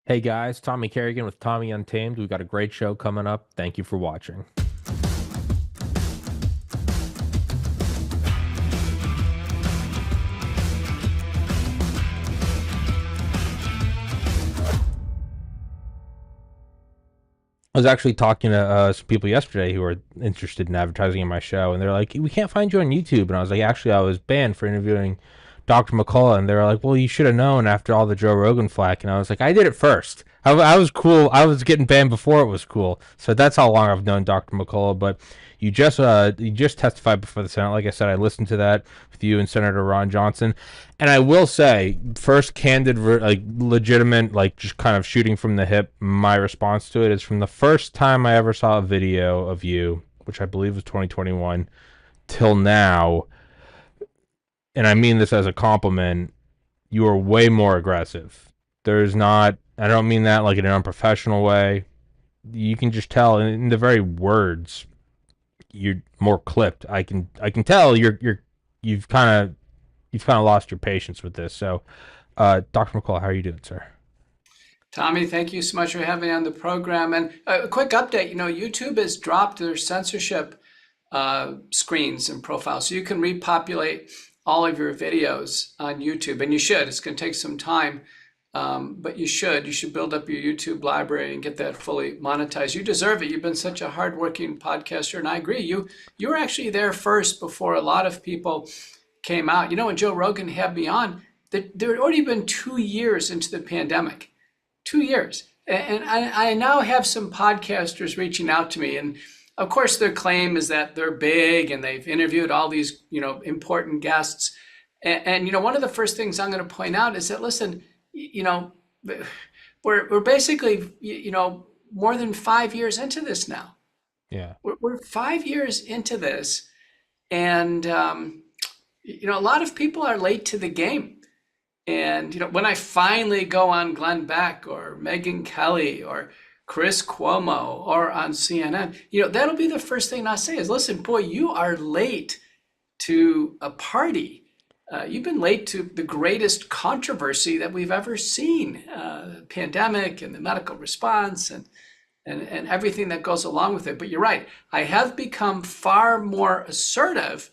Hey guys, Tommy Carrigan with Tommy Untamed. We've got a great show coming up. Thank you for watching. I was actually talking to some people yesterday who are interested in advertising in my show, and they're like, "We can't find you on YouTube." And I was like, "Actually, I was banned for interviewing Dr. McCullough," and they were like, "Well, you should have known after all the Joe Rogan flack." And I was like, "I did it first. I was cool. I was getting banned before it was cool." So that's how long I've known Dr. McCullough. But you just testified before the Senate. Like I said, I listened to that with you and Senator Ron Johnson, and I will say, first candid, like legitimate, like just kind of shooting from the hip. My response to it is from the first time I ever saw a video of you, which I believe was 2021, till now, and I mean this as a compliment, you are way more aggressive. There's not, I don't mean that like in an unprofessional way. You can just tell in the very words you're more clipped. I can tell you've kind of you've kind of lost your patience with this. So, Dr. McCullough, how are you doing, sir? Tommy, thank you so much for having me on the program. And a quick update, YouTube has dropped their censorship screens and profiles. So you can repopulate all of your videos on YouTube, and you should. It's going to take some time, but you should. You should build up your YouTube library and get that fully monetized. You deserve it. You've been such a hardworking podcaster, and I agree. You were actually there first before a lot of people came out. When Joe Rogan had me on, there had already been 2 years into the pandemic. 2 years. And I now have some podcasters reaching out to me. And of course, their claim is that they're big and they've interviewed all these, important guests. And one of the first things I'm going to point out is that, listen, we're basically, more than 5 years into this now. Yeah. We're 5 years into this. And, a lot of people are late to the game. And when I finally go on Glenn Beck or Megyn Kelly or Chris Cuomo or on CNN, that'll be the first thing I say is, listen, boy, you are late to a party. You've been late to the greatest controversy that we've ever seen, pandemic and the medical response and everything that goes along with it. But you're right. I have become far more assertive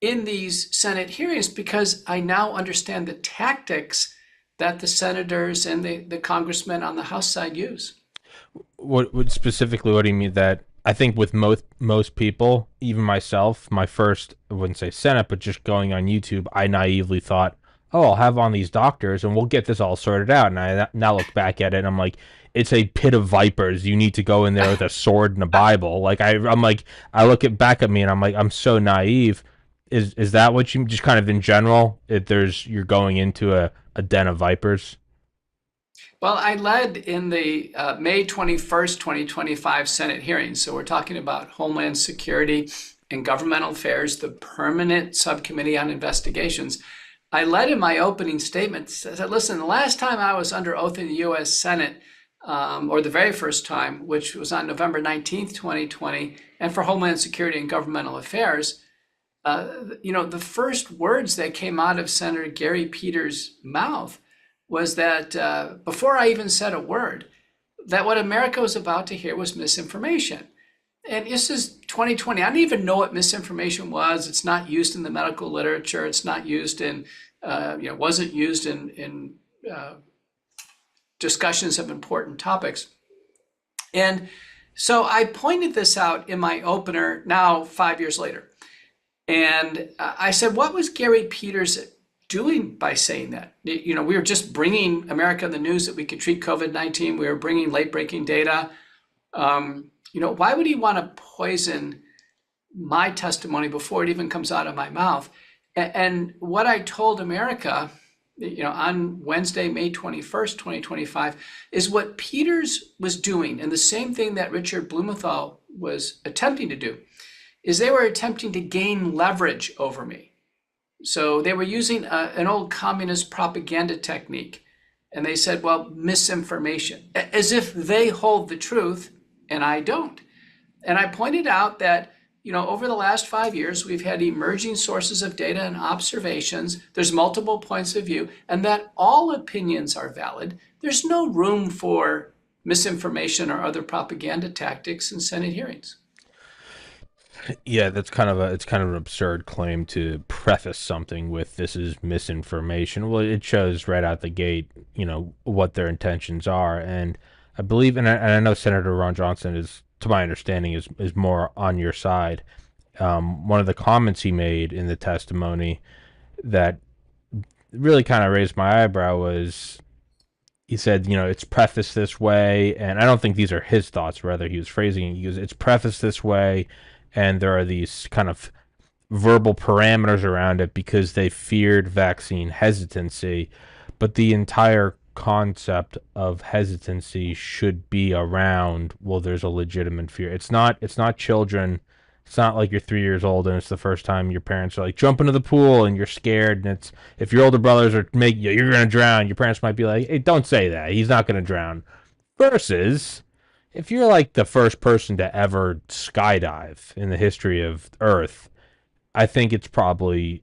in these Senate hearings because I now understand the tactics that the senators and the congressmen on the House side use. What specifically? What do you mean that? I think with most people, even myself, my first, I wouldn't say Senate, but just going on YouTube, I naively thought, oh, I'll have on these doctors and we'll get this all sorted out. And I now look back at it and I'm like, it's a pit of vipers. You need to go in there with a sword and a Bible. Like I'm like, I look at back at me and I'm like, I'm so naive. Is that what you just kind of in general? If you're going into a den of vipers? Well, I led in the May 21st, 2025 Senate hearings. So we're talking about Homeland Security and Governmental Affairs, the permanent subcommittee on investigations. I led in my opening statement, said, listen, the last time I was under oath in the U.S. Senate, or the very first time, which was on November 19th, 2020, and for Homeland Security and Governmental Affairs, the first words that came out of Senator Gary Peters' mouth was that before I even said a word, that what America was about to hear was misinformation. And this is 2020. I didn't even know what misinformation was. It's not used in the medical literature. It's not used in, wasn't used in discussions of important topics. And so I pointed this out in my opener now 5 years later. And I said, what was Gary Peters doing by saying that? We were just bringing America the news that we could treat COVID-19. We were bringing late-breaking data. Why would he want to poison my testimony before it even comes out of my mouth? And what I told America, on Wednesday, May 21st, 2025, is what Peters was doing, and the same thing that Richard Blumenthal was attempting to do, is they were attempting to gain leverage over me. So they were using an old communist propaganda technique. And they said, well, misinformation, as if they hold the truth and I don't. And I pointed out that, over the last 5 years, we've had emerging sources of data and observations. There's multiple points of view, and that all opinions are valid. there's no room for misinformation or other propaganda tactics in Senate hearings. Yeah, that's kind of a it's kind of an absurd claim to preface something with this is misinformation. Well, it shows right out the gate, what their intentions are, and I believe, and I know Senator Ron Johnson is, to my understanding, is more on your side. One of the comments he made in the testimony that really kind of raised my eyebrow was he said, it's prefaced this way, and I don't think these are his thoughts. Rather, he was phrasing it. He goes, it's prefaced this way, and there are these kind of verbal parameters around it because they feared vaccine hesitancy. But the entire concept of hesitancy should be around, well, there's a legitimate fear. It's not children. It's not like you're 3 years old and it's the first time your parents are like, jump into the pool, and you're scared, and it's, if your older brothers are making you, you're gonna drown, your parents might be like, hey, don't say that, he's not gonna drown. Versus if you're like the first person to ever skydive in the history of Earth, I think it's probably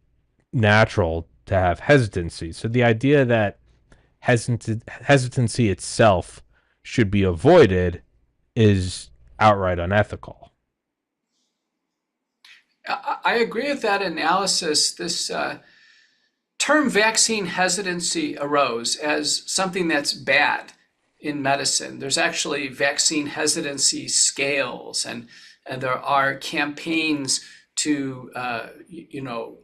natural to have hesitancy. So the idea that hesitancy itself should be avoided is outright unethical. I agree with that analysis. This term vaccine hesitancy arose as something that's bad in medicine. There's actually vaccine hesitancy scales, and there are campaigns to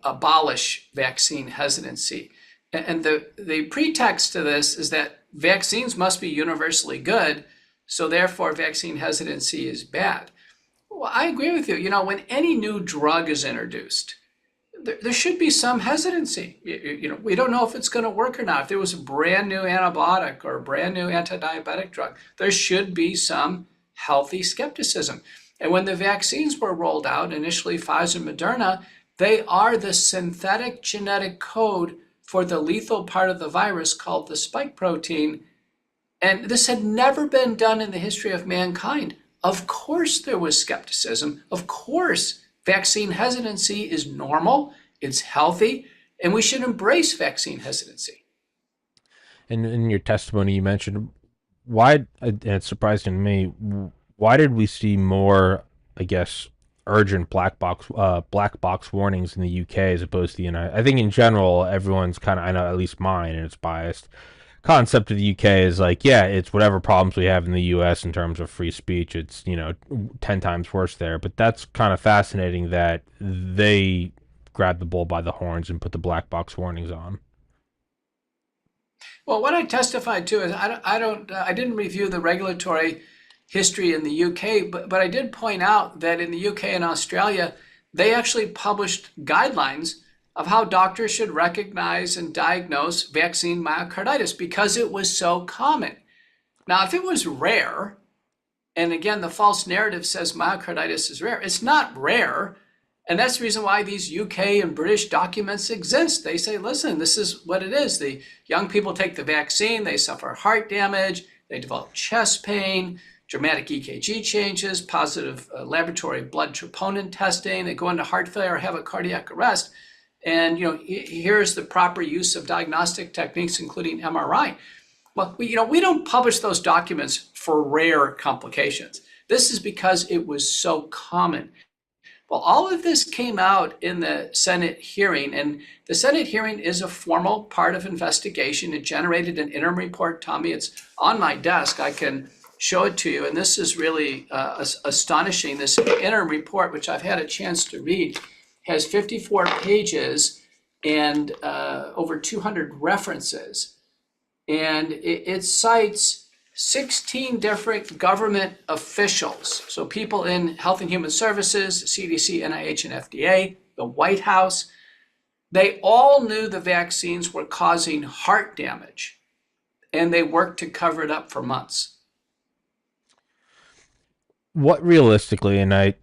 abolish vaccine hesitancy. And the pretext to this is that vaccines must be universally good, so therefore vaccine hesitancy is bad. Well, I agree with you. When any new drug is introduced, there should be some hesitancy. We don't know if it's going to work or not. If there was a brand new antibiotic or a brand new anti-diabetic drug, there should be some healthy skepticism. And when the vaccines were rolled out, initially Pfizer and Moderna, they are the synthetic genetic code for the lethal part of the virus called the spike protein. And this had never been done in the history of mankind. Of course there was skepticism. Of course, vaccine hesitancy is normal, it's healthy, and we should embrace vaccine hesitancy. And in your testimony, you mentioned why, and it's surprising to me, why did we see more, I guess, urgent black box warnings in the UK as opposed to the United? I think in general, everyone's kind of, I know at least mine, and it's biased, concept of the UK is like, yeah, it's whatever problems we have in the US in terms of free speech, it's 10 times worse there. But that's kind of fascinating that they grabbed the bull by the horns and put the black box warnings on. Well, what I testified to is I didn't review the regulatory history in the UK, but I did point out that in the UK and Australia, they actually published guidelines of how doctors should recognize and diagnose vaccine myocarditis because it was so common. Now, if it was rare, and again, the false narrative says myocarditis is rare, it's not rare. And that's the reason why these UK and British documents exist. They say, listen, this is what it is. The young people take the vaccine, they suffer heart damage, they develop chest pain, dramatic EKG changes, positive laboratory blood troponin testing, they go into heart failure or have a cardiac arrest. And here's the proper use of diagnostic techniques, including MRI. Well, we don't publish those documents for rare complications. This is because it was so common. Well, all of this came out in the Senate hearing, and the Senate hearing is a formal part of investigation. It generated an interim report. Tommy, it's on my desk. I can show it to you, and this is really astonishing. This interim report, which I've had a chance to read, has 54 pages and over 200 references. And it cites 16 different government officials. So people in Health and Human Services, CDC, NIH, and FDA, the White House, they all knew the vaccines were causing heart damage, and they worked to cover it up for months. What realistically, and I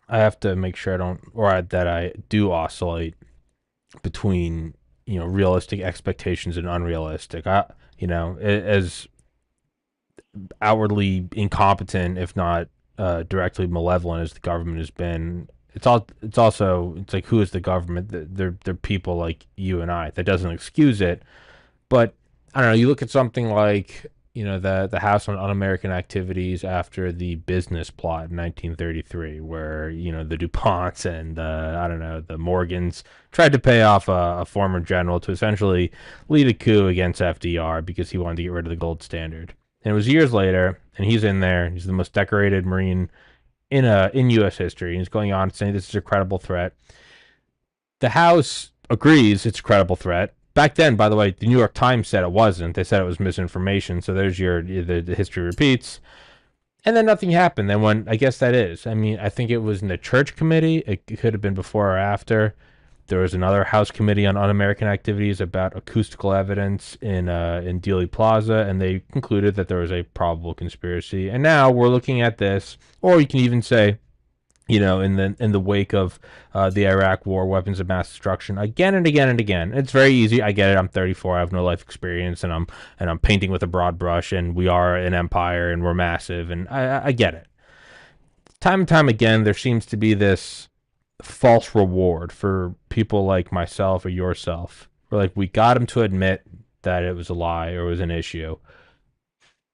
I have to make sure I don't, or that I do oscillate between realistic expectations and unrealistic. As outwardly incompetent, if not directly malevolent, as the government has been, it's like, who is the government? They're people like you and I. That doesn't excuse it, but I don't know. You look at something like the House on Un-American Activities after the business plot in 1933, where the DuPonts and I don't know, the Morgans tried to pay off a former general to essentially lead a coup against FDR because he wanted to get rid of the gold standard. And it was years later, and he's in there. He's the most decorated Marine in U.S. history. And he's going on saying this is a credible threat. The House agrees it's a credible threat. Back then, by the way, the New York Times said it wasn't. They said it was misinformation. So there's the history repeats. And then nothing happened. Then when I guess that is. I mean, I think it was in the church committee. It could have been before or after. There was another House committee on un-American activities about acoustical evidence in Dealey Plaza, and they concluded that there was a probable conspiracy. And now we're looking at this, or you can even say, in the wake of the Iraq War, weapons of mass destruction, again and again and again. It's very easy. I get it. I'm 34. I have no life experience, and I'm painting with a broad brush. And we are an empire, and we're massive, and I get it. Time and time again, there seems to be this false reward for people like myself or yourself. We're like, we got him to admit that it was a lie or it was an issue,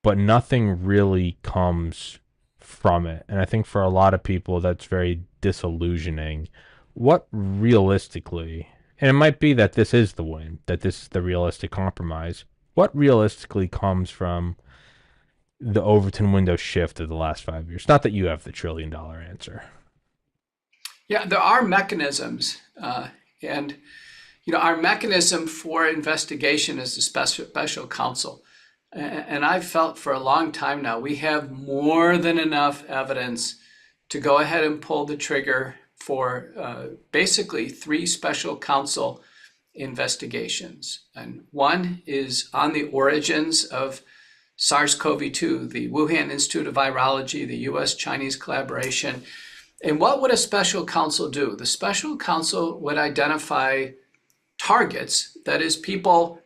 but nothing really comes from it. And I think for a lot of people, that's very disillusioning. What realistically, and it might be that this is the win, that this is the realistic compromise, what realistically comes from the Overton window shift of the last 5 years? Not that you have the $1 trillion answer. Yeah, there are mechanisms, and our mechanism for investigation is the special counsel. And I've felt for a long time now, we have more than enough evidence to go ahead and pull the trigger for basically 3 special counsel investigations. And one is on the origins of SARS-CoV-2, the Wuhan Institute of Virology, the U.S.-Chinese collaboration. And what would a special counsel do? The special counsel would identify targets, that is, people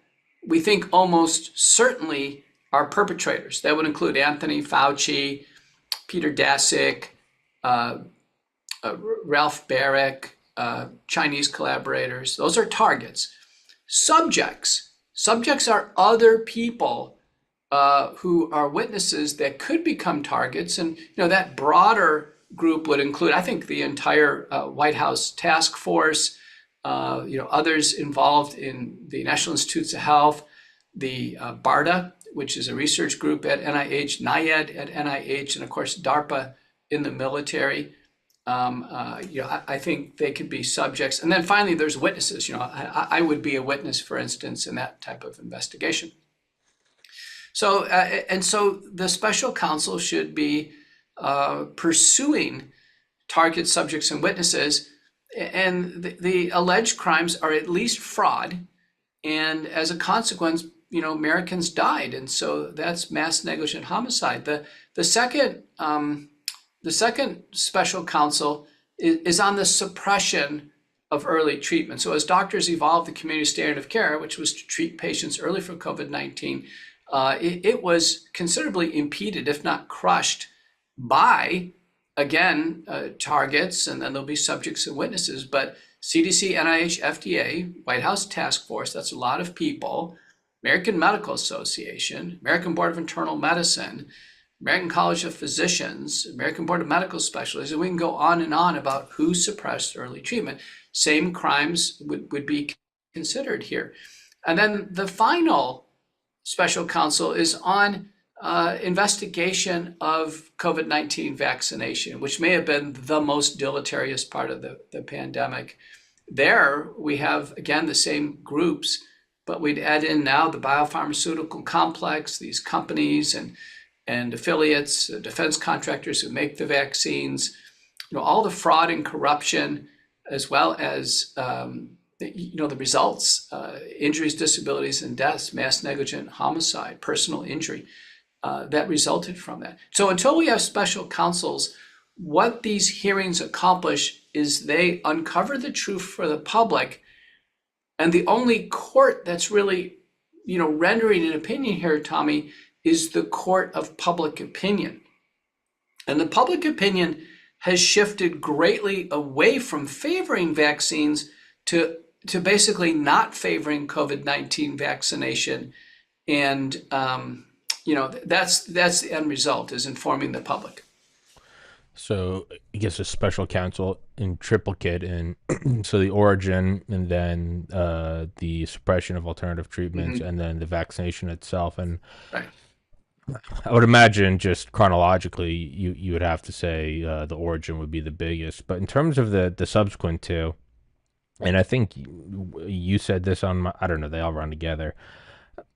we think almost certainly are perpetrators. That would include Anthony Fauci, Peter Daszak, Ralph Baric, Chinese collaborators. Those are targets. Subjects are other people who are witnesses that could become targets. And that broader group would include, I think, the entire White House task force, others involved in the National Institutes of Health, the BARDA, which is a research group at NIH, NIAID at NIH, and of course DARPA in the military. I think they could be subjects. And then finally, there's witnesses. I would be a witness, for instance, in that type of investigation. So the special counsel should be pursuing target subjects and witnesses, and the alleged crimes are at least fraud, and as a consequence, Americans died, and so that's mass negligent homicide. The second special counsel is on the suppression of early treatment. So as doctors evolved the community standard of care, which was to treat patients early for COVID-19, it was considerably impeded, if not crushed, by, again, targets, and then there'll be subjects and witnesses, but CDC, NIH, FDA, White House task force, that's a lot of people, American Medical Association, American Board of Internal Medicine, American College of Physicians, American Board of Medical Specialists, and we can go on and on about who suppressed early treatment. Same crimes would be considered here. And then the final special counsel is on investigation of COVID-19 vaccination, which may have been the most deleterious part of the pandemic. There we have, again, the same groups, but we'd add in now the biopharmaceutical complex, these companies and affiliates, defense contractors who make the vaccines, all the fraud and corruption, as well as the results, injuries, disabilities, and deaths, mass negligent homicide, personal injury, that resulted from that. So until we have special counsels, what these hearings accomplish is they uncover the truth for the public, and the only court that's really, rendering an opinion here, Tommy, is the court of public opinion. And the public opinion has shifted greatly away from favoring vaccines to basically not favoring COVID-19 vaccination. And that's the end result, is informing the public. So I guess a special counsel in triplicate, and so the origin, and then the suppression of alternative treatments, Hmm. and then the vaccination itself. And Right. I would imagine just chronologically, you would have to say the origin would be the biggest. But in terms of the subsequent two, and I think you said this on my, I don't know, they all run together.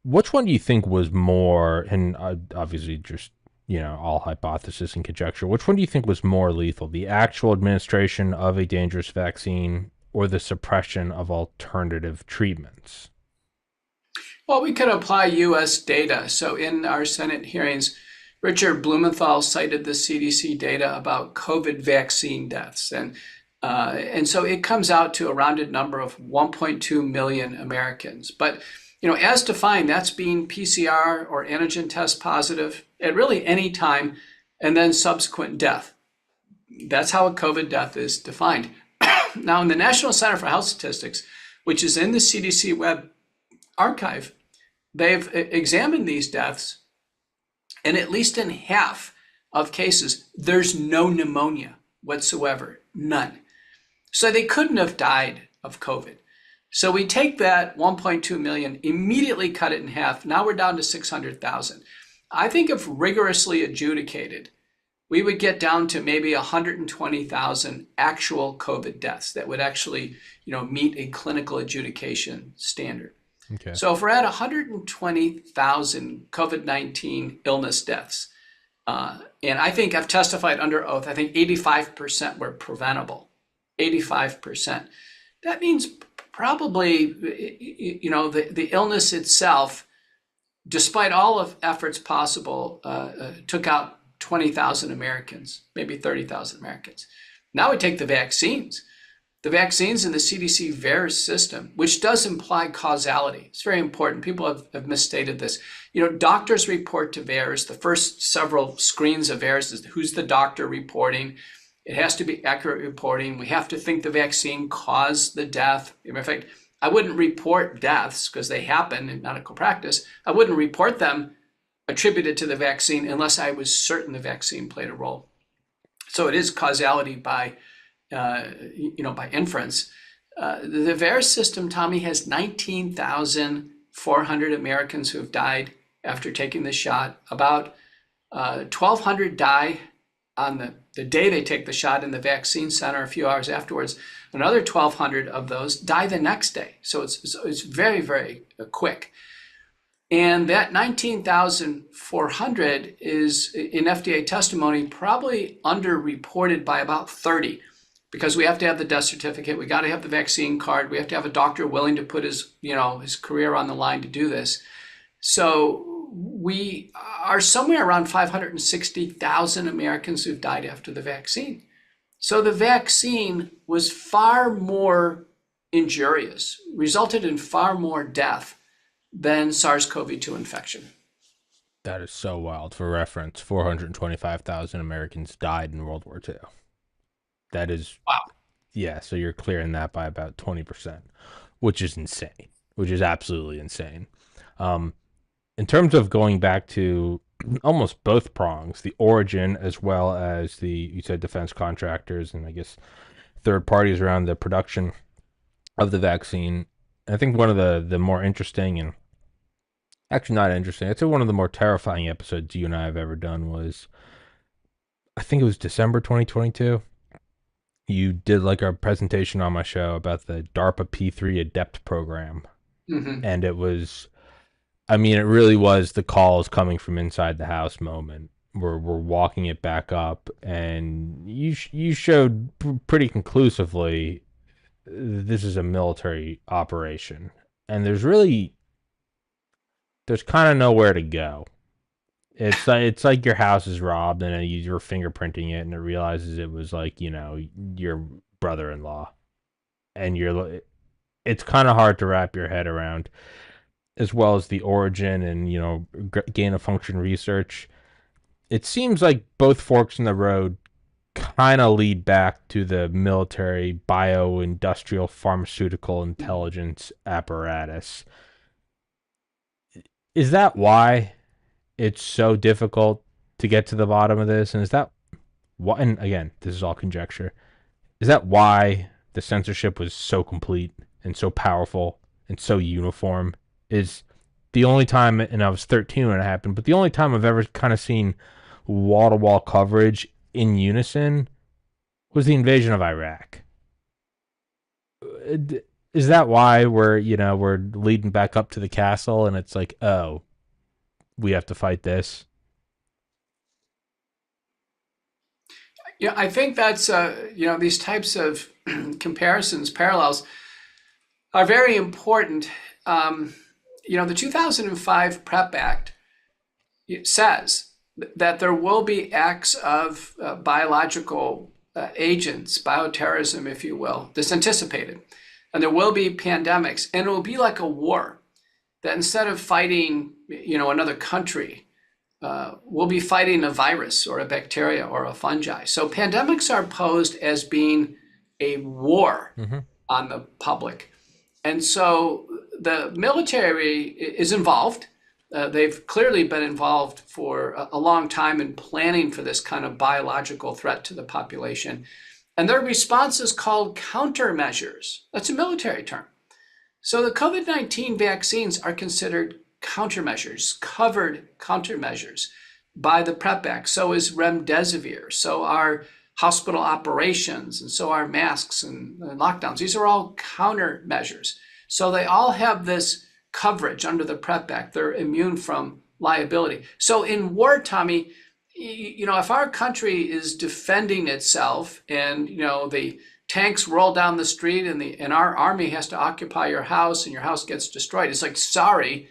Which one do you think was more, and obviously just, all hypothesis and conjecture, which one do you think was more lethal? The actual administration of a dangerous vaccine or the suppression of alternative treatments? Well, we could apply US data. So in our Senate hearings, Richard Blumenthal cited the CDC data about COVID vaccine deaths. And so it comes out to a rounded number of 1.2 million Americans. But, as defined, that's being PCR or antigen test positive at really any time, and then subsequent death. That's how a COVID death is defined. Now, in the National Center for Health Statistics, which is in the CDC web archive, they've examined these deaths, and at least in half of cases, there's no pneumonia whatsoever, none. So they couldn't have died of COVID. So we take that 1.2 million, immediately cut it in half. Now we're down to 600,000. I think if rigorously adjudicated, we would get down to maybe 120,000 actual COVID deaths that would actually, meet a clinical adjudication standard. Okay. So if we're at 120,000 COVID-19 illness deaths, and I think I've testified under oath, I think 85% were preventable. 85%. That means probably, the illness itself, despite all of efforts possible, took out 20,000 Americans, maybe 30,000 Americans. Now we take the vaccines. The vaccines in the CDC VAERS system, which does imply causality. It's very important. People have misstated this. Doctors report to VAERS. The first several screens of VAERS is who's the doctor reporting. It has to be accurate reporting. We have to think the vaccine caused the death. In fact, I wouldn't report deaths because they happen in medical practice. I wouldn't report them attributed to the vaccine unless I was certain the vaccine played a role. So it is causality by inference. The VAERS system, Tommy, has 19,400 Americans who have died after taking the shot. About 1,200 die on the day they take the shot in the vaccine center a few hours afterwards. Another 1,200 of those die the next day. So it's very, very quick. And that 19,400 is, in FDA testimony, probably underreported by about 30, because we have to have the death certificate, we got to have the vaccine card, we have to have a doctor willing to put his career on the line to do this. So we are somewhere around 560,000 Americans who've died after the vaccine. So the vaccine was far more injurious, resulted in far more death than SARS-CoV-2 infection. That is so wild. For reference, 425,000 Americans died in World War II. That is, Wow. yeah, so you're clearing that by about 20%, which is insane, which is absolutely insane. In terms of going back to almost both prongs, the origin as well as you said defense contractors and I guess third parties around the production of the vaccine, I think one of the more interesting, and actually not interesting, I'd say one of the more terrifying episodes you and I have ever done was, I think it was December 2022. You did like our presentation on my show about the DARPA P3 Adept program. Mm-hmm. And it was, I mean, it really was the calls coming from inside the house moment. We're walking it back up, and you showed pretty conclusively this is a military operation, and there's kind of nowhere to go. It's like your house is robbed, and then you're fingerprinting it, and it realizes it was like your brother-in-law, and it's kind of hard to wrap your head around, as well as the origin and gain of function research. It seems like both forks in the road kind of lead back to the military bio-industrial pharmaceutical intelligence apparatus. Is that why? it's so difficult to get to the bottom of this? And is that why? And again, this is all conjecture. Is that why the censorship was so complete and so powerful and so uniform? Is the only time, and I was 13 when it happened, but the only time I've ever kind of seen wall to wall coverage in unison was the invasion of Iraq. Is that why we're leading back up to the castle and it's like, oh, we have to fight this? Yeah, I think that's these types of comparisons, parallels are very important. The 2005 PrEP Act, it says that there will be acts of biological agents, bioterrorism, if you will, that's anticipated. And there will be pandemics, and it will be like a war, that instead of fighting, another country, we'll be fighting a virus or a bacteria or a fungi. So pandemics are posed as being a war on the public. And so the military is involved. They've clearly been involved for a long time in planning for this kind of biological threat to the population. And their response is called countermeasures. That's a military term. So the COVID-19 vaccines are considered countermeasures, covered countermeasures by the PrEP Act. So is remdesivir. So are hospital operations, and so are masks and lockdowns. These are all countermeasures. So they all have this coverage under the PrEP Act. They're immune from liability. So in war, Tommy, if our country is defending itself and, the tanks roll down the street and our army has to occupy your house and your house gets destroyed, it's like, sorry,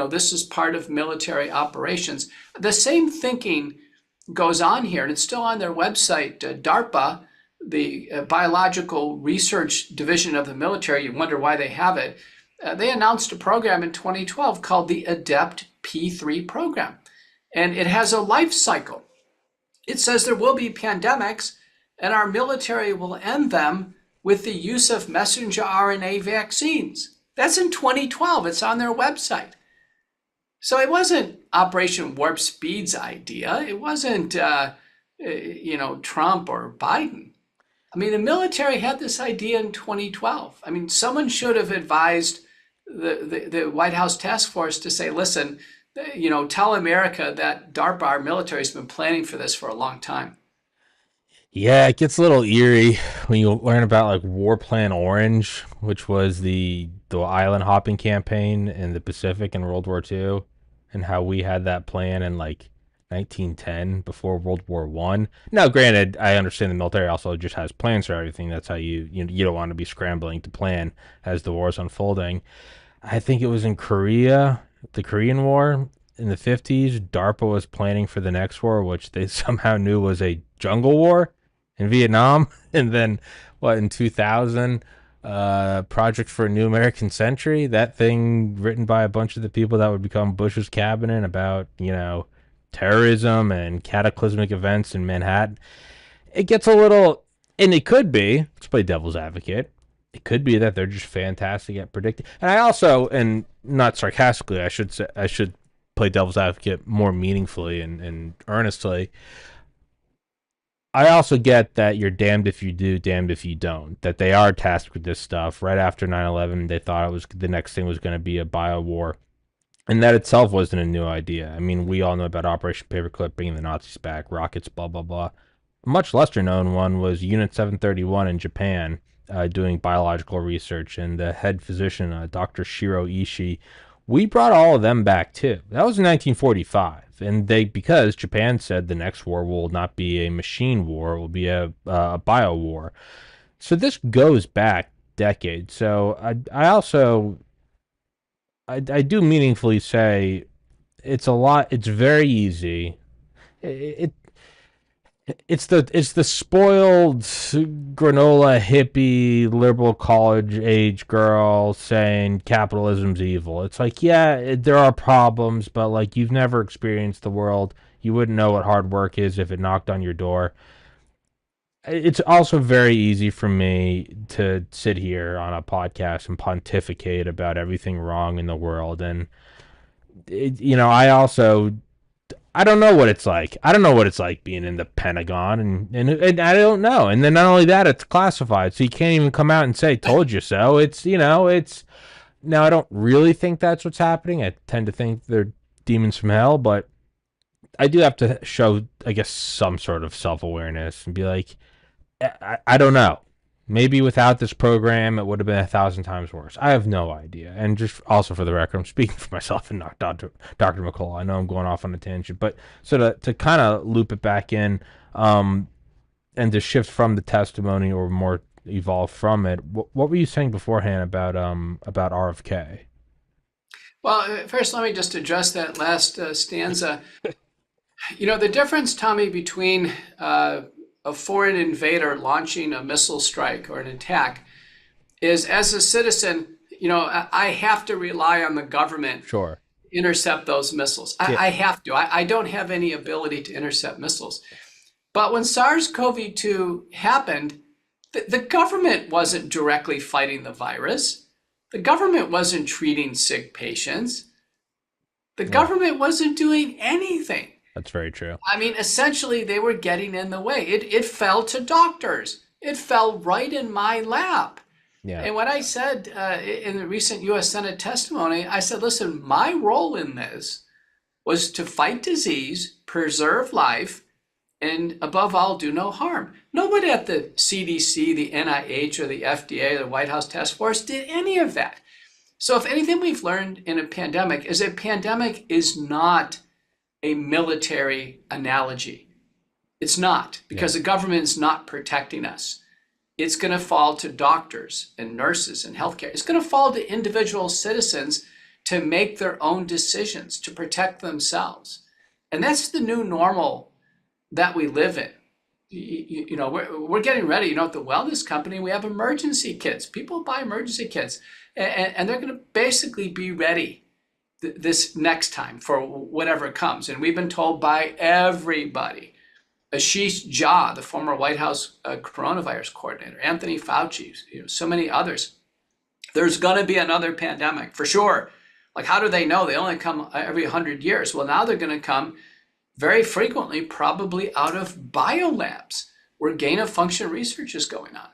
this is part of military operations. The same thinking goes on here, and it's still on their website. DARPA, the Biological Research Division of the military, you wonder why they have it. They announced a program in 2012 called the ADEPT P3 program, and it has a life cycle. It says there will be pandemics, and our military will end them with the use of messenger RNA vaccines. That's in 2012. It's on their website. So it wasn't Operation Warp Speed's idea. It wasn't, Trump or Biden. I mean, the military had this idea in 2012. I mean, someone should have advised the White House task force to say, listen, tell America that DARPA, our military, has been planning for this for a long time. Yeah, it gets a little eerie when you learn about like War Plan Orange, which was the island hopping campaign in the Pacific in World War II, and how we had that plan in like 1910 before World War One. Now, granted, I understand the military also just has plans for everything. That's how you don't want to be scrambling to plan as the war is unfolding. I think it was in Korea, the Korean War in the 50s. DARPA was planning for the next war, which they somehow knew was a jungle war in Vietnam. And then in 2000, Project for a New American Century, that thing written by a bunch of the people that would become Bush's cabinet about, terrorism and cataclysmic events in Manhattan. It gets a little, and it could be, let's play devil's advocate, it could be that they're just fantastic at predicting. And I also, and not sarcastically, I should play devil's advocate more meaningfully and earnestly. I also get that you're damned if you do, damned if you don't. That they are tasked with this stuff. Right after 9/11, they thought the next thing was going to be a bio war, and that itself wasn't a new idea. I mean, we all know about Operation Paperclip, bringing the Nazis back, rockets, blah blah blah. A much lesser known one was Unit 731 in Japan, doing biological research, and the head physician, Dr. Shiro Ishii. We brought all of them back too. That was in 1945, and because Japan said the next war will not be a machine war, it will be a bio war. So this goes back decades. So I also do meaningfully say it's a lot. It's very easy. It's the spoiled granola hippie liberal college age girl saying capitalism's evil. It's like, yeah, there are problems, but like you've never experienced the world. You wouldn't know what hard work is if it knocked on your door. It's also very easy for me to sit here on a podcast and pontificate about everything wrong in the world. And, I also I don't know what it's like. I don't know what it's like being in the Pentagon, and I don't know. And then not only that, it's classified, so you can't even come out and say "told you so." It's it's now I don't really think that's what's happening. I tend to think they're demons from hell, but I do have to show, I guess, some sort of self awareness and be like, I don't know. Maybe without this program, it would have been 1,000 times worse. I have no idea. And just also for the record, I'm speaking for myself and not Dr. McCullough. I know I'm going off on a tangent, but so to kind of loop it back in, um, and to shift from the testimony or more evolve from it, what were you saying beforehand about RFK? Well, first, let me just address that last stanza. The difference, Tommy, between a foreign invader launching a missile strike or an attack is, as a citizen, I have to rely on the government Sure. to intercept those missiles. Yeah. I have to. I don't have any ability to intercept missiles. But when SARS-CoV-2 happened, the government wasn't directly fighting the virus. The government wasn't treating sick patients. The Yeah, government wasn't doing anything. that's very true. I mean, essentially, they were getting in the way. It fell to doctors. It fell right in my lap. Yeah. And what I said in the recent U.S. Senate testimony, I said, listen, my role in this was to fight disease, preserve life, and above all, do no harm. Nobody at the CDC, the NIH, or the FDA, the White House Task Force did any of that. So if anything we've learned in a pandemic is a pandemic is not a military analogy. It's not, because Yeah. the government is not protecting us. It's going to fall to doctors and nurses and healthcare. It's going to fall to individual citizens to make their own decisions to protect themselves. And that's the new normal that we live in. We're getting ready. At the wellness company, we have emergency kits. People buy emergency kits, and they're going to basically be ready this next time for whatever comes. And we've been told by everybody, Ashish Jha, the former White House coronavirus coordinator, Anthony Fauci, so many others, there's going to be another pandemic for sure. Like, how do they know? They only come every 100 years. Well, now they're going to come very frequently, probably out of biolabs where gain of function research is going on.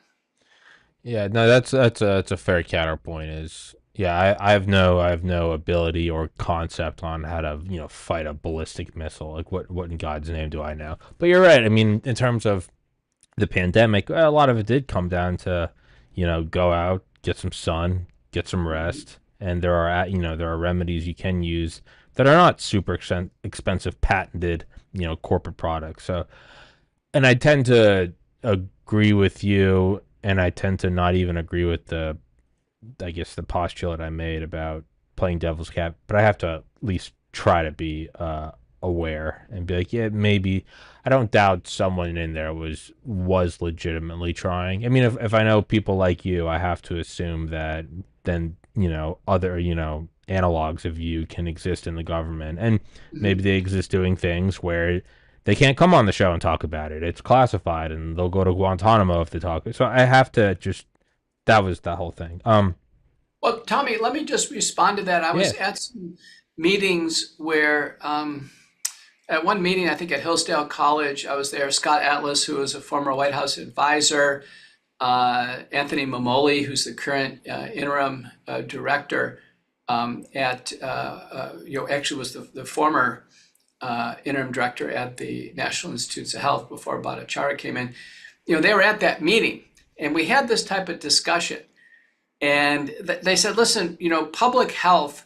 Yeah, no, that's a fair counterpoint. Is yeah, I have no ability or concept on how to fight a ballistic missile. Like what in God's name do I know? But you're right. I mean, in terms of the pandemic, a lot of it did come down to go out, get some sun, get some rest, and there are remedies you can use that are not super expensive, patented corporate products. So, and I tend to agree with you, and I tend to not even agree with I guess the postulate I made about playing devil's cap, but I have to at least try to be aware and be like, yeah, maybe I don't doubt someone in there was legitimately trying. I mean, if I know people like you, I have to assume that then other analogs of you can exist in the government, and maybe they exist doing things where they can't come on the show and talk about it. It's classified, and they'll go to Guantanamo if they talk. So I have to just that was the whole thing. Well, Tommy, let me just respond to that. I Yeah. was at some meetings where, at one meeting, I think at Hillsdale College, I was there. Scott Atlas, who was a former White House advisor, Anthony Mamoli, who's the current interim director actually was the former interim director at the National Institutes of Health before Bhattacharya came in. They were at that meeting, and we had this type of discussion. And they said, listen, public health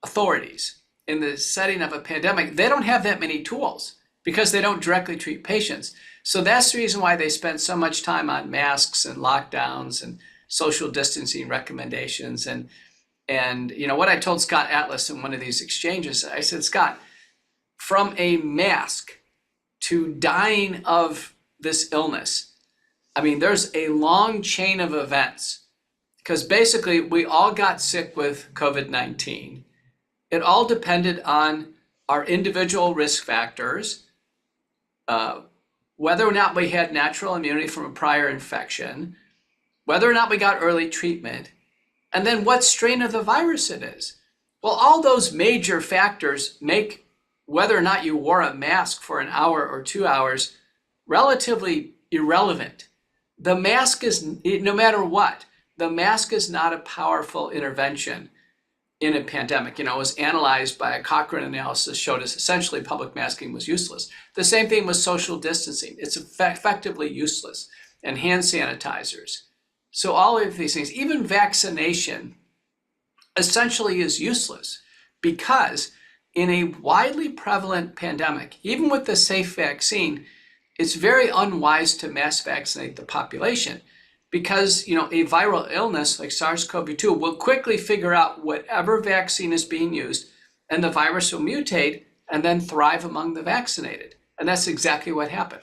authorities in the setting of a pandemic, they don't have that many tools because they don't directly treat patients. So that's the reason why they spend so much time on masks and lockdowns and social distancing recommendations. And what I told Scott Atlas in one of these exchanges, I said, Scott, from a mask to dying of this illness, I mean, there's a long chain of events, because basically we all got sick with COVID-19. It all depended on our individual risk factors, whether or not we had natural immunity from a prior infection, whether or not we got early treatment, and then what strain of the virus it is. Well, all those major factors make whether or not you wore a mask for an hour or 2 hours, relatively irrelevant. The mask is, no matter what, the mask is not a powerful intervention in a pandemic. It was analyzed by a Cochrane analysis, showed us essentially public masking was useless. The same thing with social distancing. It's effectively useless. And hand sanitizers. So all of these things, even vaccination, essentially is useless because in a widely prevalent pandemic, even with the safe vaccine, it's very unwise to mass vaccinate the population because a viral illness like SARS-CoV-2 will quickly figure out whatever vaccine is being used, and the virus will mutate and then thrive among the vaccinated. And that's exactly what happened.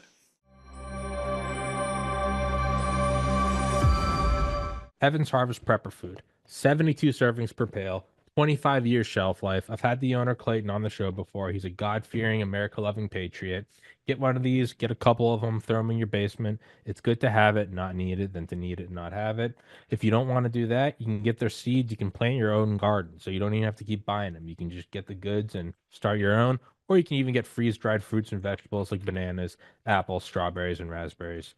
Heaven's Harvest Prepper Food, 72 servings per pail, 25 years shelf life. I've had the owner Clayton on the show before. He's a God-fearing, America-loving patriot. Get one of these, get a couple of them, throw them in your basement. It's good to have it, not need it, than to need it and not have it. If you don't want to do that, you can get their seeds. You can plant your own garden, so you don't even have to keep buying them. You can just get the goods and start your own, or you can even get freeze-dried fruits and vegetables like bananas, apples, strawberries, and raspberries.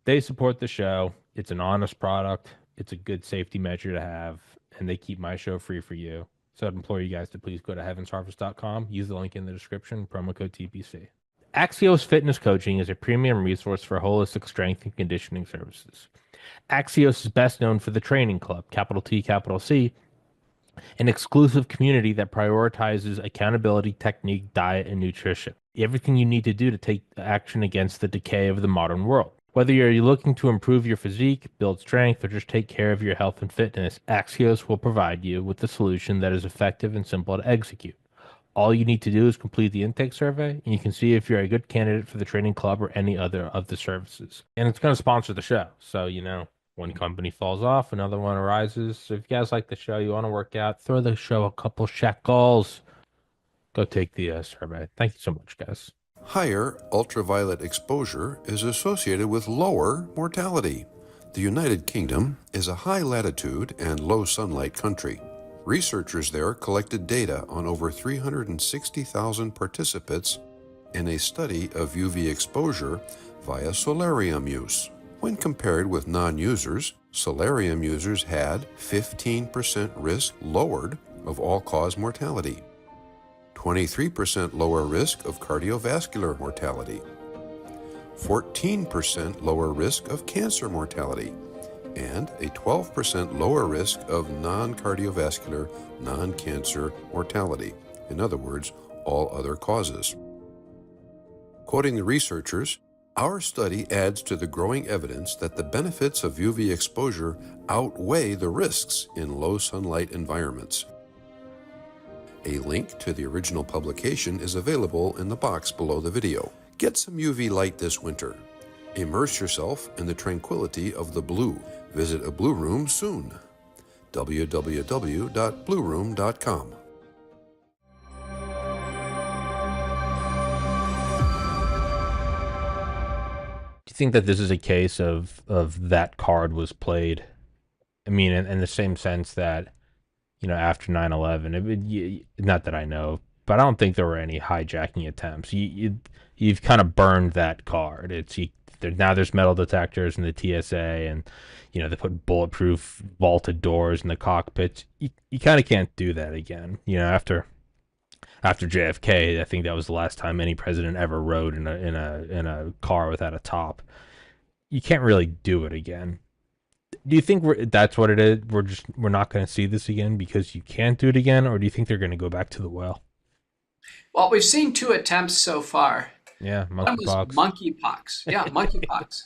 They support the show. It's an honest product. It's a good safety measure to have, and they keep my show free for you. So I'd implore you guys to please go to heavensharvest.com, use the link in the description, promo code TPC. Axios Fitness Coaching is a premium resource for holistic strength and conditioning services. Axios is best known for the Training Club, capital T, capital C, an exclusive community that prioritizes accountability, technique, diet, and nutrition. Everything you need to do to take action against the decay of the modern world. Whether you're looking to improve your physique, build strength, or just take care of your health and fitness, Axios will provide you with a solution that is effective and simple to execute. All you need to do is complete the intake survey, and you can see if you're a good candidate for the training club or any other of the services. And it's going to sponsor the show. So, one company falls off, another one arises. So if you guys like the show, you want to work out, throw the show a couple shekels. Go take the survey. Thank you so much, guys. Higher ultraviolet exposure is associated with lower mortality. The United Kingdom is a high latitude and low sunlight country. Researchers there collected data on over 360,000 participants in a study of UV exposure via solarium use. When compared with non-users, solarium users had 15% risk lowered of all-cause mortality, 23% lower risk of cardiovascular mortality, 14% lower risk of cancer mortality, and a 12% lower risk of non-cardiovascular, non-cancer mortality. In other words, all other causes. Quoting the researchers, our study adds to the growing evidence that the benefits of UV exposure outweigh the risks in low sunlight environments. A link to the original publication is available in the box below the video. Get some UV light this winter. Immerse yourself in the tranquility of the blue. Visit a Blue Room soon. www.blueroom.com. Do you think that this is a case of that card was played? I mean, in the same sense that, after 9/11, not that I know, but I don't think there were any hijacking attempts. You've kind of burned that card. Now there's metal detectors in the TSA, and they put bulletproof vaulted doors in the cockpits. You kind of can't do that again. After JFK, I think that was the last time any president ever rode in a car without a top. You can't really do it again. Do you think that's what it is? We're not going to see this again because you can't do it again, or do you think they're going to go back to the well? Well, we've seen 2 attempts so far. Yeah, One was monkeypox. monkeypox. Yeah, monkeypox.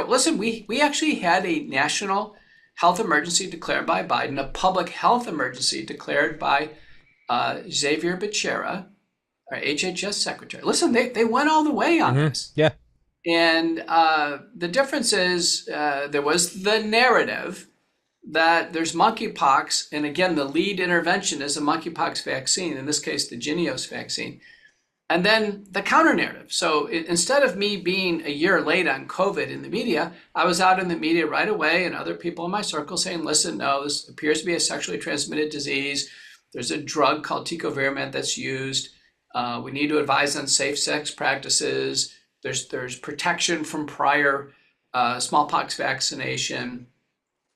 Listen, we actually had a national health emergency declared by Biden, a public health emergency declared by Xavier Becerra, our HHS secretary. Listen, they went all the way on this. Yeah. And the difference is there was the narrative that there's monkeypox, and again, the lead intervention is a monkeypox vaccine, in this case, the Jynneos vaccine. And then the counter narrative. So instead of me being a year late on COVID in the media, I was out in the media right away, and other people in my circle saying, listen, no, this appears to be a sexually transmitted disease. There's a drug called tecovirimat that's used. We need to advise on safe sex practices. There's protection from prior smallpox vaccination.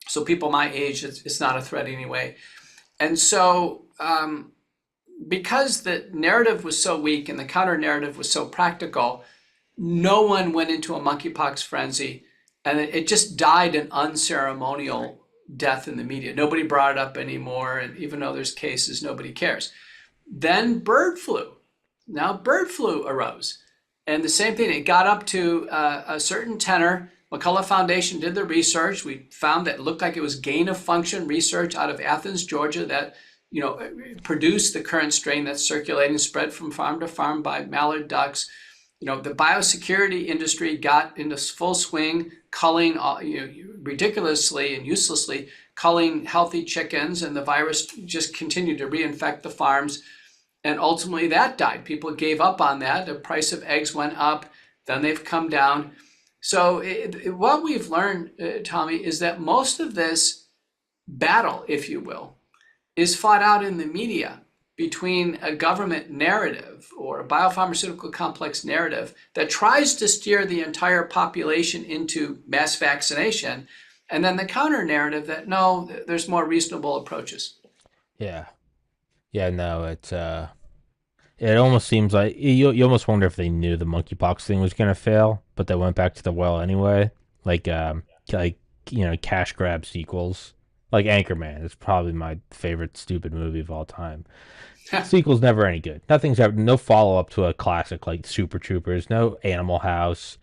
So people my age, it's not a threat anyway. And so because the narrative was so weak and the counter narrative was so practical, no one went into a monkeypox frenzy, and it just died an unceremonial death in the media. Nobody brought it up anymore, and even though there's cases, nobody cares. Then bird flu. Now bird flu arose, and the same thing. It got up to a certain tenor. McCullough Foundation did the research. We found that it looked like it was gain of function research out of Athens, Georgia, that produced the current strain that's circulating, spread from farm to farm by mallard ducks. The biosecurity industry got into full swing, culling ridiculously and uselessly, culling healthy chickens, and the virus just continued to reinfect the farms. And ultimately that died. People gave up on that. The price of eggs went up, then they've come down. So what we've learned, Tommy, is that most of this battle, if you will, is fought out in the media between a government narrative or a biopharmaceutical complex narrative that tries to steer the entire population into mass vaccination, and then the counter narrative that no, there's more reasonable approaches. Yeah. Yeah, no, it almost seems like you almost wonder if they knew the monkeypox thing was gonna fail, but they went back to the well anyway. Like cash grab sequels. Like Anchorman is probably my favorite stupid movie of all time. Sequel's never any good. No follow up to a classic like Super Troopers, no Animal House,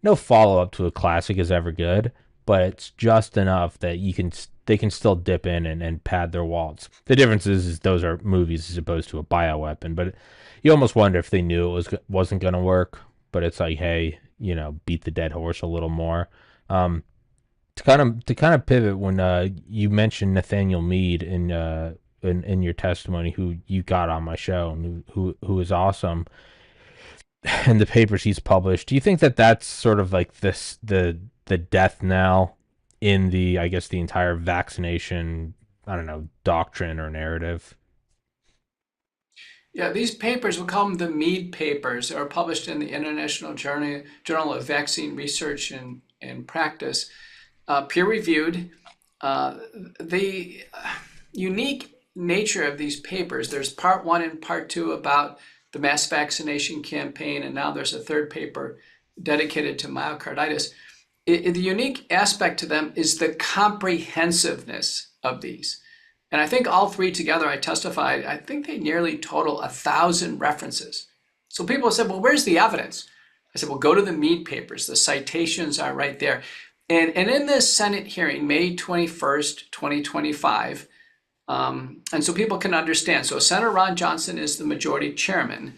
no follow up to a classic is ever good, but it's just enough that they can still dip in and pad their wallets. The difference is those are movies as opposed to a bioweapon, but you almost wonder if they knew wasn't going to work, but it's like, hey, beat the dead horse a little more. To kind of pivot, when you mentioned Nathaniel Mead in your testimony, who you got on my show and who is awesome, and the papers he's published, do you think that that's sort of like the death knell in the, I guess, the entire vaccination, I don't know, doctrine or narrative? Yeah, these papers, we call them the Mead papers, are published in the International Journal of Vaccine Research and Practice, peer-reviewed. The unique nature of these papers, there's part one and part two about the mass vaccination campaign, and now there's a third paper dedicated to myocarditis. The unique aspect to them is the comprehensiveness of these. And I think all three together, I testified, I think they nearly total 1,000 references. So people said, well, where's the evidence? I said, well, go to the Mead papers. The citations are right there. And in this Senate hearing, May 21st, 2025, and so people can understand. So Senator Ron Johnson is the majority chairman.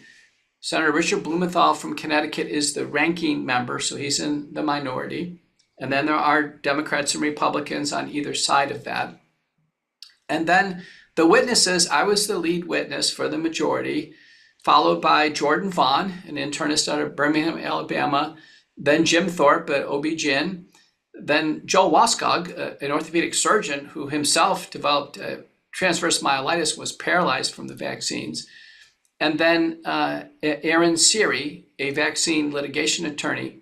Senator Richard Blumenthal from Connecticut is the ranking member, so he's in the minority. And then there are Democrats and Republicans on either side of that. And then the witnesses, I was the lead witness for the majority, followed by Jordan Vaughn, an internist out of Birmingham, Alabama, then Jim Thorpe, an OB-GYN, then Joel Waskog, an orthopedic surgeon who himself developed transverse myelitis, was paralyzed from the vaccines, and then Aaron Seary, a vaccine litigation attorney.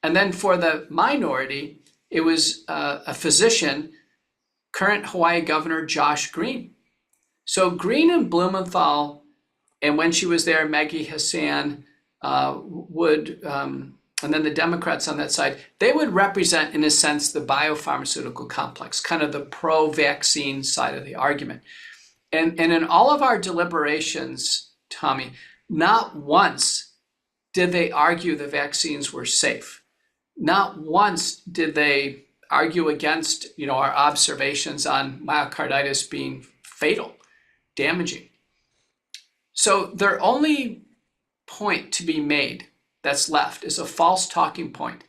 And then for the minority, it was a physician, current Hawaii Governor Josh Green. So Green and Blumenthal, and when she was there, Maggie Hassan and then the Democrats on that side, they would represent, in a sense, the biopharmaceutical complex, kind of the pro-vaccine side of the argument. And in all of our deliberations, Tommy, not once did they argue the vaccines were safe. Not once did they argue against, our observations on myocarditis being fatal, damaging. So their only point to be made that's left is a false talking point.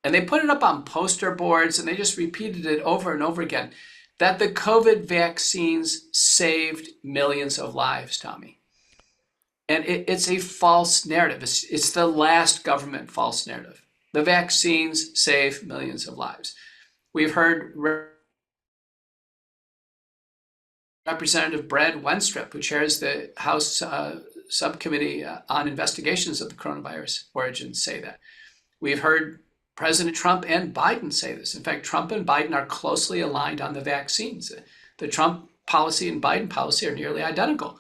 And they put it up on poster boards and they just repeated it over and over again, that the COVID vaccines saved millions of lives, Tommy. And it's a false narrative. It's the last government false narrative. The vaccines save millions of lives. We've heard Representative Brad Wenstrup, who chairs the House subcommittee on investigations of the coronavirus origins say that. We've heard President Trump and Biden say this. In fact, Trump and Biden are closely aligned on the vaccines. The Trump policy and Biden policy are nearly identical,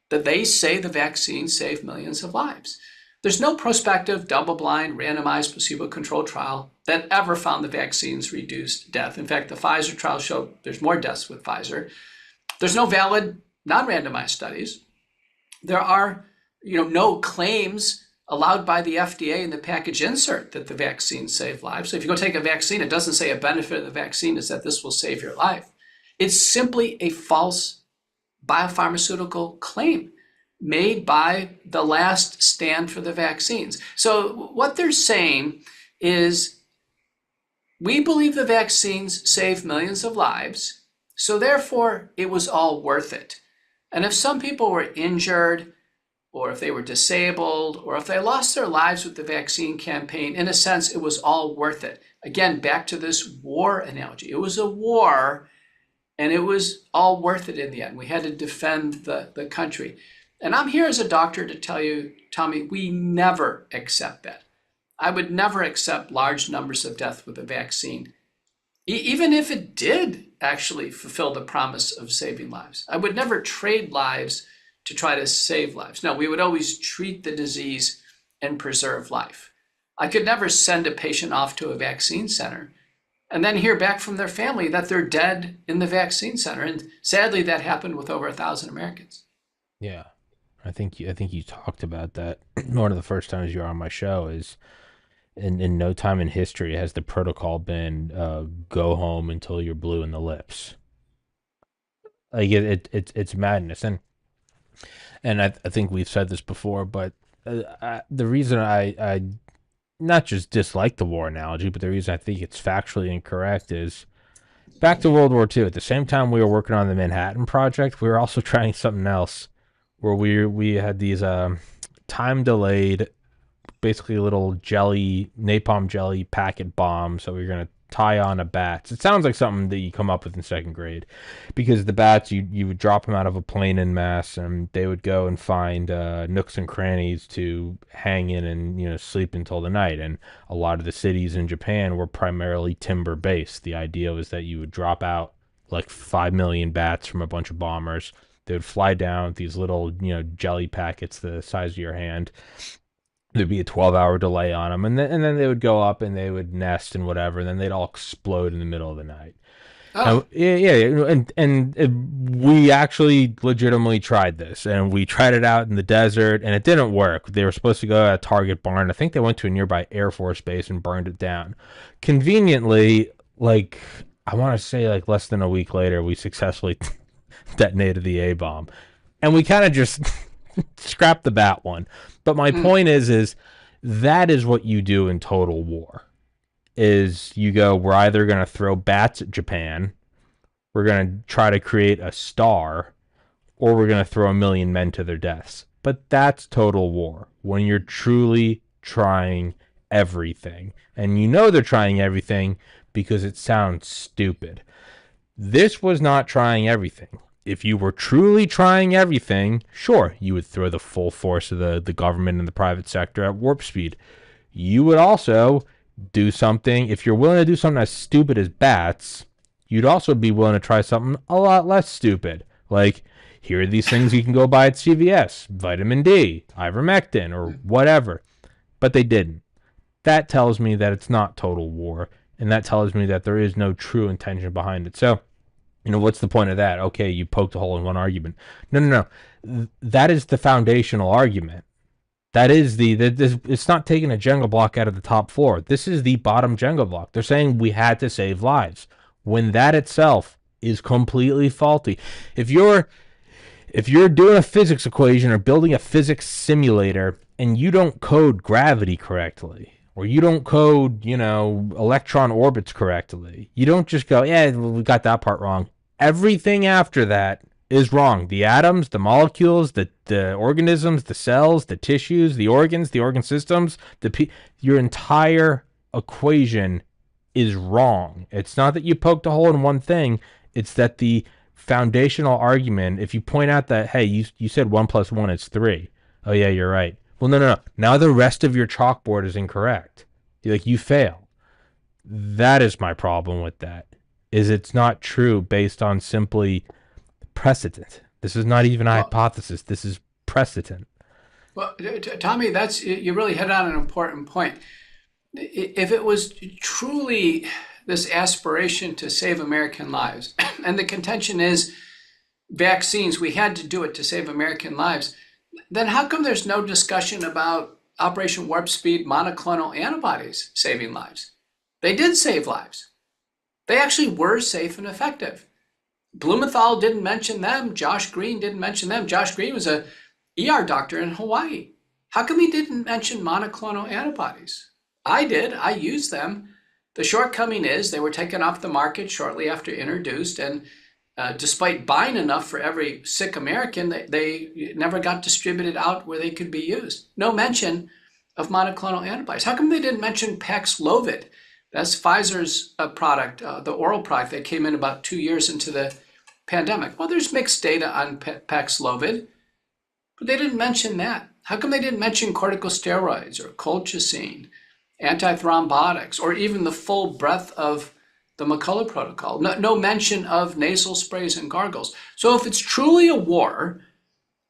that they say the vaccines save millions of lives. There's no prospective, double-blind, randomized, placebo-controlled trial that ever found the vaccines reduced death. In fact, the Pfizer trial showed there's more deaths with Pfizer. There's no valid, non-randomized studies. There are, no claims allowed by the FDA in the package insert that the vaccines save lives. So if you go take a vaccine, it doesn't say a benefit of the vaccine is that this will save your life. It's simply a false biopharmaceutical claim made by the last stand for the vaccines. So what they're saying is, we believe the vaccines save millions of lives, so therefore it was all worth it. And if some people were injured, or if they were disabled, or if they lost their lives with the vaccine campaign, in a sense, it was all worth it. Again, back to this war analogy. It was a war, and it was all worth it in the end. We had to defend the country. And I'm here as a doctor to tell you, Tommy, we never accept that. I would never accept large numbers of death with a vaccine, even if it did actually fulfill the promise of saving lives. I would never trade lives to try to save lives. No, we would always treat the disease and preserve life. I could never send a patient off to a vaccine center and then hear back from their family that they're dead in the vaccine center. And sadly, that happened with over 1,000 Americans. Yeah. I think you talked about that. One of the first times you were on my show is in no time in history has the protocol been go home until you're blue in the lips. Like it's madness. And I think we've said this before, but the reason I not just dislike the war analogy, but the reason I think it's factually incorrect is back to World War II. At the same time we were working on the Manhattan Project, we were also trying something else where we had these time delayed, basically little napalm jelly packet bombs that we were going to tie on to bats. It sounds like something that you come up with in second grade, because the bats, you would drop them out of a plane en masse, and they would go and find nooks and crannies to hang in and sleep until the night. And a lot of the cities in Japan were primarily timber based. The idea was that you would drop out like 5 million bats from a bunch of bombers. They would fly down with these little jelly packets the size of your hand. There'd be a 12-hour delay on them, and then they would go up and they would nest and whatever, and then they'd all explode in the middle of the night. Oh. And we actually legitimately tried this, and we tried it out in the desert, and it didn't work. They were supposed to go to a Target barn. I think they went to a nearby Air Force base and burned it down. Conveniently, I want to say less than a week later, we successfully detonated the A-bomb, and we kind of just scrapped the bat one. But my point is that is what you do in total war. Is you go, we're either going to throw bats at Japan, we're going to try to create a star, or we're going to throw 1 million men to their deaths. But that's total war, when you're truly trying everything. And they're trying everything because it sounds stupid. This was not trying everything. If you were truly trying everything, sure, you would throw the full force of the government and the private sector at warp speed. You would also do something, if you're willing to do something as stupid as bats, you'd also be willing to try something a lot less stupid. Like, here are these things you can go buy at CVS, vitamin D, ivermectin, or whatever. But they didn't. That tells me that it's not total war, and that tells me that there is no true intention behind it. So, what's the point of that? Okay, you poked a hole in one argument. No. That is the foundational argument. That is it's not taking a Jenga block out of the top floor. This is the bottom Jenga block. They're saying we had to save lives, when that itself is completely faulty. If you're doing a physics equation or building a physics simulator and you don't code gravity correctly, or you don't code, electron orbits correctly, you don't just go, we got that part wrong. Everything after that is wrong. The atoms, the molecules, the organisms, the cells, the tissues, the organs, the organ systems, your entire equation is wrong. It's not that you poked a hole in one thing. It's that the foundational argument, if you point out that, hey, you said 1 + 1 is 3. Oh yeah, you're right. Well, no, no, no. Now the rest of your chalkboard is incorrect. Like you fail. That is my problem with that. Is it's not true based on simply precedent. This is not even a Well, hypothesis. This is precedent. well, Tommy, that's you really hit on an important point. If it was truly this aspiration to save American lives, and the contention is vaccines, we had to do it to save American lives, then how come there's no discussion about Operation Warp Speed monoclonal antibodies saving lives? They did save lives. They actually were safe and effective. Blumenthal didn't mention them. Josh Green didn't mention them. Josh Green was a ER doctor in Hawaii. How come he didn't mention monoclonal antibodies? I did. I used them. The shortcoming is they were taken off the market shortly after introduced, and despite buying enough for every sick American, they never got distributed out where they could be used. No mention of monoclonal antibodies. How come they didn't mention Paxlovid? That's Pfizer's product, the oral product that came in about 2 years into the pandemic. Well, there's mixed data on Paxlovid, but they didn't mention that. How come they didn't mention corticosteroids or colchicine, antithrombotics, or even the full breadth of the McCullough protocol? No mention of nasal sprays and gargles. So if it's truly a war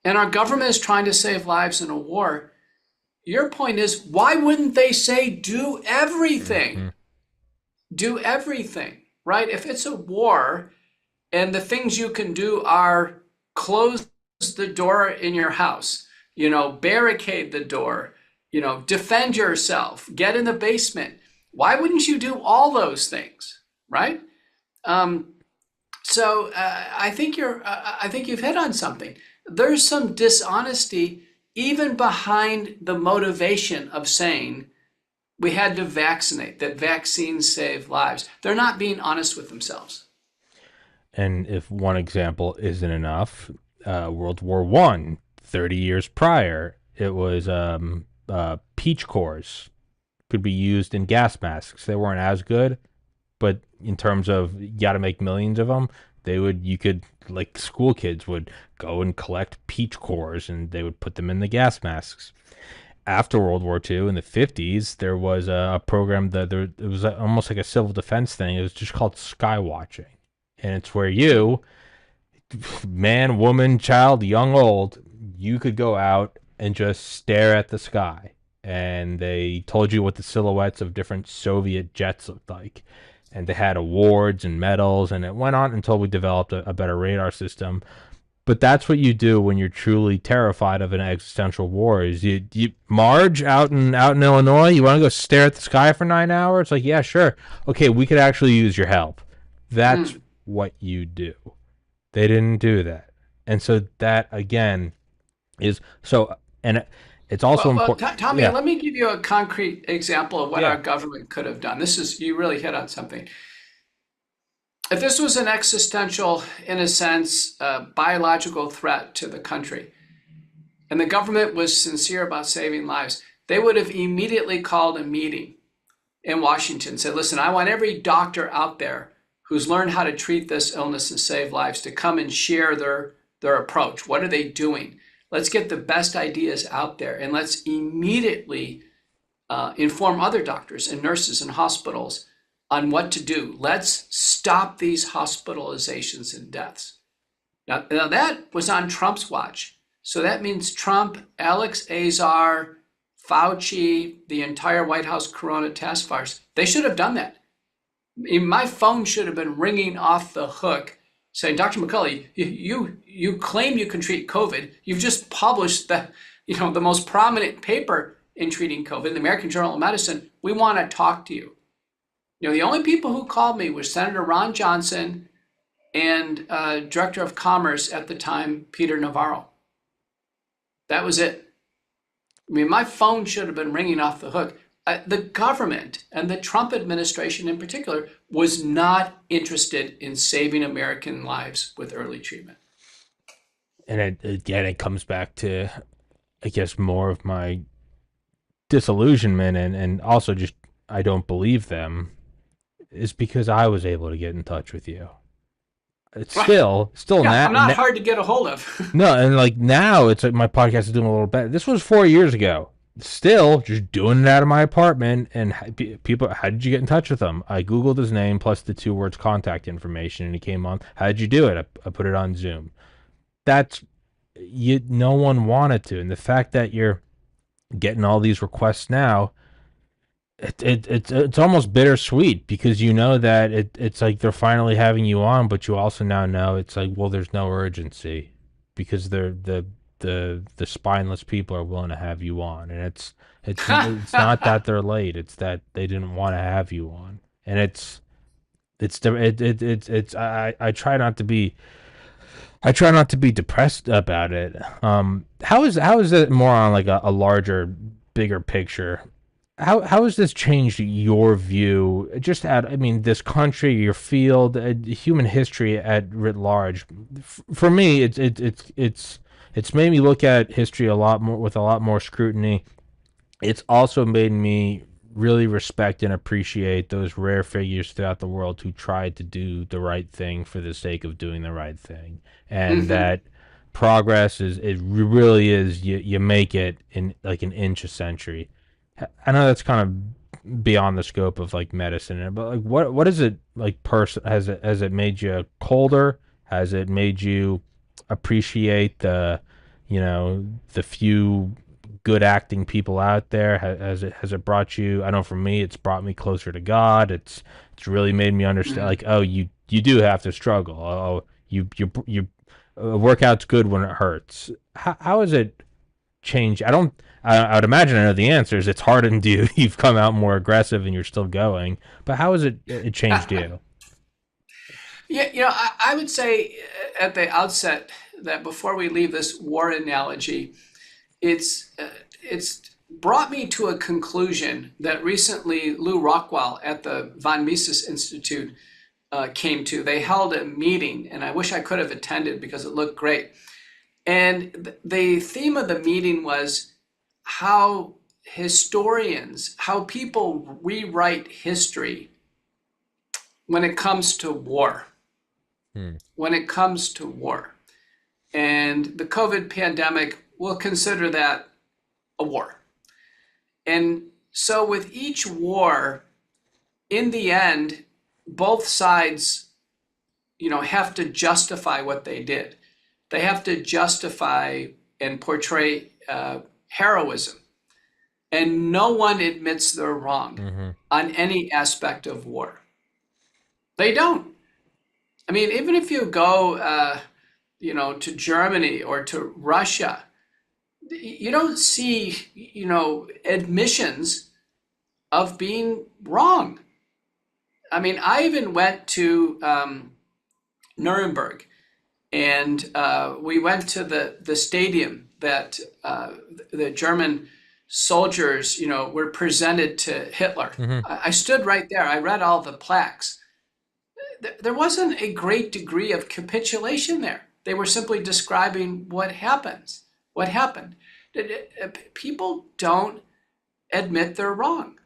and our government is trying to save lives in a war, your point is, why wouldn't they say do everything? Mm-hmm. Do everything, right? If it's a war and the things you can do are close the door in your house, barricade the door, defend yourself, get in the basement. Why wouldn't you do all those things, right? So I think you've hit on something. There's some dishonesty even behind the motivation of saying we had to vaccinate, that vaccines save lives. They're not being honest with themselves. And if one example isn't enough, World War One, 30 years prior, it was peach cores could be used in gas masks. They weren't as good, but in terms of you got to make millions of them, you could, like school kids would go and collect peach cores and they would put them in the gas masks. After World War II in the 50s, there was a program it was almost like a civil defense thing. It was just called skywatching. And it's where you, man, woman, child, young, old, you could go out and just stare at the sky. And they told you what the silhouettes of different Soviet jets looked like. And they had awards and medals, and it went on until we developed a better radar system. But that's what you do when you're truly terrified of an existential war. Is you Marge out in Illinois, you want to go stare at the sky for 9 hours? Like, yeah, sure. Okay, we could actually use your help. That's what you do. They didn't do that. And so that, again, is so, and it's also important. Tommy, Yeah. let me give you a concrete example of what Yeah. our government could have done. You really hit on something. If this was an existential, in a sense, biological threat to the country, and the government was sincere about saving lives, they would have immediately called a meeting in Washington and said, listen, I want every doctor out there who's learned how to treat this illness and save lives to come and share their approach. What are they doing? Let's get the best ideas out there, and let's immediately inform other doctors and nurses and hospitals on what to do. Let's stop these hospitalizations and deaths. Now that was on Trump's watch. So that means Trump, Alex Azar, Fauci, the entire White House Corona Task Force, they should have done that. My phone should have been ringing off the hook saying, Dr. McCullough, you claim you can treat COVID. You've just published the most prominent paper in treating COVID, the American Journal of Medicine. We want to talk to you. The only people who called me were Senator Ron Johnson and Director of Commerce at the time, Peter Navarro. That was it. My phone should have been ringing off the hook. The government, and the Trump administration in particular, was not interested in saving American lives with early treatment. And it comes back to, I guess, more of my disillusionment and also just I don't believe them, is because I was able to get in touch with you. It's Right. still Yeah, now. I'm not hard to get a hold of. No, and like now, it's like my podcast is doing a little better. This was 4 years ago. Still, just doing it out of my apartment. And people, how did you get in touch with him? I googled his name plus the 2 words contact information, and he came on. How did you do it? I put it on Zoom. That's you. No one wanted to, and the fact that you're getting all these requests now, it's almost bittersweet because you know that it's like they're finally having you on, but you also now know it's like, well, there's no urgency because the spineless people are willing to have you on, and it's not that they're late, it's that they didn't want to have you on, and I try not to be depressed about it. How is it more on like a larger, bigger picture? How has this changed your view? Just at, I mean, this country, your field, human history at writ large. For me, it's made me look at history a lot more with a lot more scrutiny. It's also made me really respect and appreciate those rare figures throughout the world who tried to do the right thing for the sake of doing the right thing, and Hmm. that progress is it really is you make it in like an inch a century. I know that's kind of beyond the scope of like medicine, but like what is it like person has it made you colder? Has it made you appreciate the few good acting people out there? Has it brought you? I know for me, it's brought me closer to God. It's really made me understand like, oh, you do have to struggle. Oh, you workout's good when it hurts. How has it changed? I would imagine I know the answers. It's hardened you. You've come out more aggressive and you're still going. But how has it changed you? Yeah, I would say at the outset that before we leave this war analogy, it's brought me to a conclusion that recently Lou Rockwell at the von Mises Institute came to. They held a meeting, and I wish I could have attended because it looked great. And the theme of the meeting was how how people rewrite history when it comes to war. Hmm. When it comes to war. And the COVID pandemic, we'll consider that a war. And so with each war, in the end, both sides, have to justify what they did. They have to justify and portray heroism. And no one admits they're wrong Mm-hmm. on any aspect of war. They don't. I mean, even if you go, to Germany or to Russia, you don't see, admissions of being wrong. I mean, I even went to Nuremberg, and we went to the stadium that the German soldiers, were presented to Hitler. Mm-hmm. I stood right there. I read all the plaques. There wasn't a great degree of capitulation there. They were simply describing what happens. What happened? People don't admit they're wrong.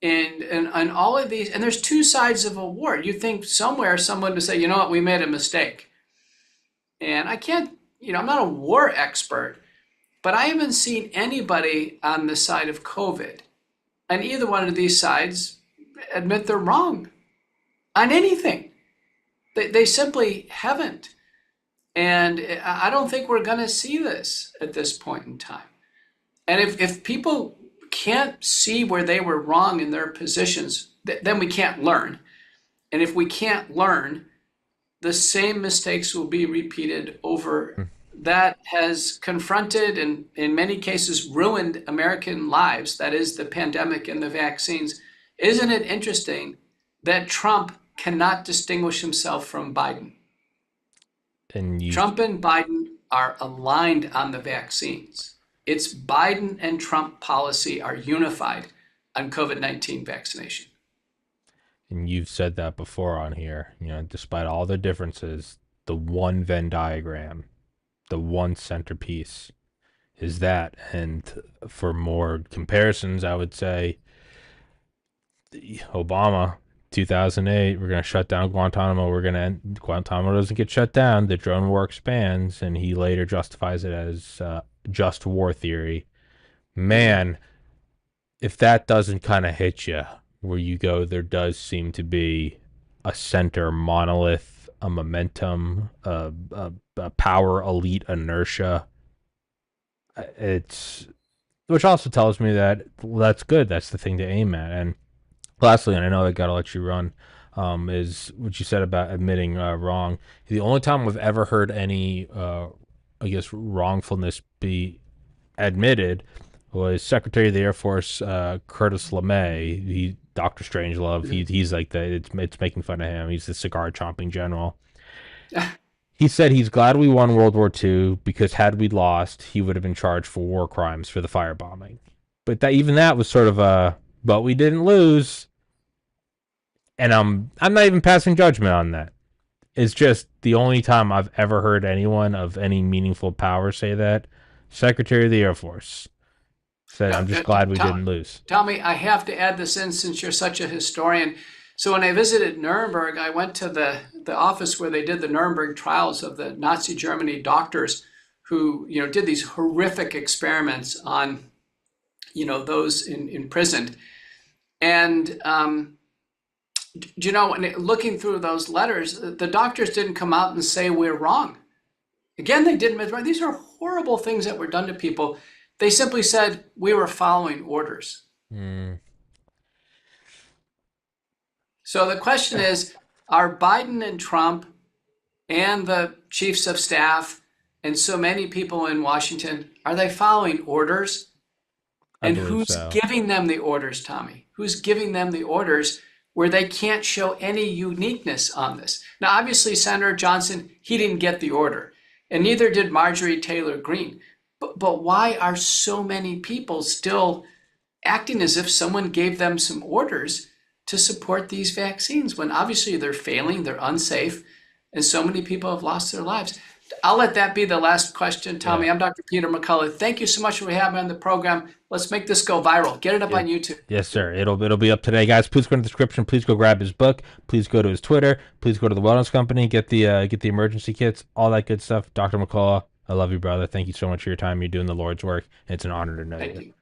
And all of these, and there's two sides of a war. You think somewhere someone to say, you know what, we made a mistake. And I can't, I'm not a war expert, but I haven't seen anybody on the side of COVID on either one of these sides admit they're wrong on anything. They simply haven't. And I don't think we're going to see this at this point in time. And if people can't see where they were wrong in their positions, then we can't learn. And if we can't learn, the same mistakes will be repeated over. That has confronted and in many cases ruined American lives. That is the pandemic and the vaccines. Isn't it interesting that Trump cannot distinguish himself from Biden? And you Trump and Biden are aligned on the vaccines. It's Biden and Trump policy are unified on COVID-19 vaccination. and you've said that before on here. Despite all the differences, the one Venn diagram, the one centerpiece is that. And for more comparisons, I would say Obama 2008. We're going to shut down Guantanamo. Guantanamo doesn't get shut down. The drone war expands, and he later justifies it as just war theory. Man, if that doesn't kind of hit you where you go, there does seem to be a center monolith, a momentum, a power elite inertia. It's which also tells me that that's good. That's the thing to aim at. And lastly, and I know I got to let you run, is what you said about admitting wrong. The only time I've ever heard any, I guess, wrongfulness be admitted was Secretary of the Air Force Curtis LeMay. He Doctor Strangelove. He's like it's making fun of him. He's the cigar chomping general. He said he's glad we won World War II because had we lost, he would have been charged for war crimes for the firebombing. But that was sort of a but we didn't lose. And I'm not even passing judgment on that. It's just the only time I've ever heard anyone of any meaningful power say that. Secretary of the Air Force said, I'm just glad we didn't lose. Tommy, I have to add this in since you're such a historian. So when I visited Nuremberg, I went to the office where they did the Nuremberg trials of the Nazi Germany doctors who, did these horrific experiments on, those imprisoned. And, looking through those letters, the doctors didn't come out and say we're wrong. Again, they didn't admit, these are horrible things that were done to people. They simply said we were following orders. So the question is, are Biden and Trump and the chiefs of staff and so many people in Washington, are they following orders? And who's giving them the orders, Tommy? Who's giving them the orders where they can't show any uniqueness on this? Now, obviously, Senator Johnson, he didn't get the order, and neither did Marjorie Taylor Greene. But why are so many people still acting as if someone gave them some orders to support these vaccines when obviously they're failing, they're unsafe, and so many people have lost their lives? I'll let that be the last question, Tommy. Yeah. I'm Dr. Peter McCullough. Thank you so much for having me on the program. Let's make this go viral. Get it up on YouTube. Yes, sir. It'll be up today, guys. Please go in the description. Please go grab his book. Please go to his Twitter. Please go to the Wellness Company. Get the emergency kits. All that good stuff. Dr. McCullough, I love you, brother. Thank you so much for your time. You're doing the Lord's work. It's an honor to know you. Thank you.